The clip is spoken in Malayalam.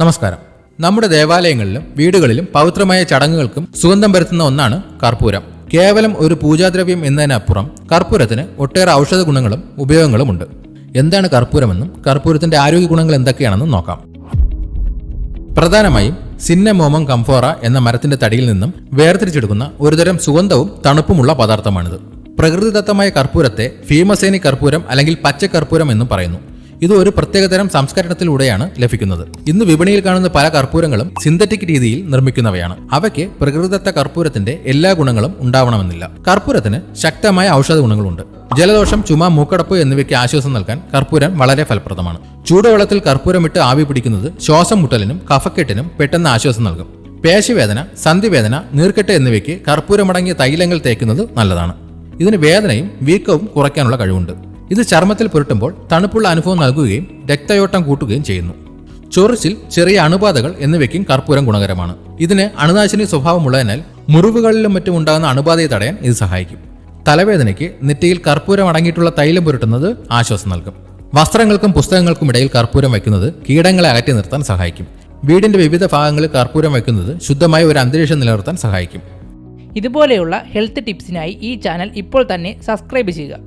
നമസ്കാരം. നമ്മുടെ ദേവാലയങ്ങളിലും വീടുകളിലും പവിത്രമായ ചടങ്ങുകൾക്കും സുഗന്ധം പരത്തുന്ന ഒന്നാണ് കർപ്പൂരം. കേവലം ഒരു പൂജാദ്രവ്യം എന്നതിനപ്പുറം കർപ്പൂരത്തിന് ഒട്ടേറെ ഔഷധ ഗുണങ്ങളും ഉപയോഗങ്ങളുമുണ്ട്. എന്താണ് കർപ്പൂരമെന്നും കർപ്പൂരത്തിന്റെ ആരോഗ്യ ഗുണങ്ങൾ എന്തൊക്കെയാണെന്നും നോക്കാം. പ്രധാനമായും സിന്നമോമം കംഫോറ എന്ന മരത്തിന്റെ തടിയിൽ നിന്നും വേർതിരിച്ചെടുക്കുന്ന ഒരുതരം സുഗന്ധവും തണുപ്പുമുള്ള പദാർത്ഥമാണിത്. പ്രകൃതിദത്തമായ കർപ്പൂരത്തെ ഭീമസേനി കർപ്പൂരം അല്ലെങ്കിൽ പച്ചക്കർപ്പൂരം എന്നും പറയുന്നു. ഇത് ഒരു പ്രത്യേകതരം സംസ്കരണത്തിലൂടെയാണ് ലഭിക്കുന്നത്. ഇന്ന് വിപണിയിൽ കാണുന്ന പല കർപ്പൂരങ്ങളും സിന്തറ്റിക് രീതിയിൽ നിർമ്മിക്കുന്നവയാണ്. അവയ്ക്ക് പ്രകൃതിദത്ത കർപ്പൂരത്തിന്റെ എല്ലാ ഗുണങ്ങളും ഉണ്ടാവണമെന്നില്ല. കർപ്പൂരത്തിന് ശക്തമായ ഔഷധ ഗുണങ്ങളുണ്ട്. ജലദോഷം, ചുമ, മൂക്കടപ്പ് എന്നിവയ്ക്ക് ആശ്വാസം നൽകാൻ കർപ്പൂരം വളരെ ഫലപ്രദമാണ്. ചൂടുവെള്ളത്തിൽ കർപ്പൂരമിട്ട് ആവി പിടിക്കുന്നത് ശ്വാസം മുട്ടലിനും കഫക്കെട്ടിനും പെട്ടെന്ന് ആശ്വാസം നൽകും. പേശിവേദന, സന്ധിവേദന, നീർക്കെട്ട് എന്നിവയ്ക്ക് കർപ്പൂരമടങ്ങിയ തൈലങ്ങൾ തേക്കുന്നത് നല്ലതാണ്. ഇതിന് വേദനയും വീക്കവും കുറയ്ക്കാനുള്ള കഴിവുണ്ട്. ഇത് ചർമ്മത്തിൽ പുരട്ടുമ്പോൾ തണുപ്പുള്ള അനുഭവം നൽകുകയും രക്തയോട്ടം കൂട്ടുകയും ചെയ്യുന്നു. ചൊറിച്ചിൽ, ചെറിയ അണുബാധകൾ എന്നിവയ്ക്കും കർപ്പൂരം ഗുണകരമാണ്. ഇതിന് അണുനാശിനി സ്വഭാവമുള്ളതിനാൽ മുറിവുകളിലും മറ്റും ഉണ്ടാകുന്ന അണുബാധയെ തടയാൻ ഇത് സഹായിക്കും. തലവേദനയ്ക്ക് നെറ്റിയിൽ കർപ്പൂരം അടങ്ങിയിട്ടുള്ള തൈലം പുരട്ടുന്നത് ആശ്വാസം നൽകും. വസ്ത്രങ്ങൾക്കും പുസ്തകങ്ങൾക്കും ഇടയിൽ കർപ്പൂരം വയ്ക്കുന്നത് കീടങ്ങളെ അകറ്റി നിർത്താൻ സഹായിക്കും. വീടിന്റെ വിവിധ ഭാഗങ്ങളിൽ കർപ്പൂരം വയ്ക്കുന്നത് ശുദ്ധമായ ഒരു അന്തരീക്ഷം നിലനിർത്താൻ സഹായിക്കും. ഇതുപോലെയുള്ള ഹെൽത്ത് ടിപ്സിനായി ഈ ചാനൽ ഇപ്പോൾ തന്നെ സബ്സ്ക്രൈബ് ചെയ്യുക.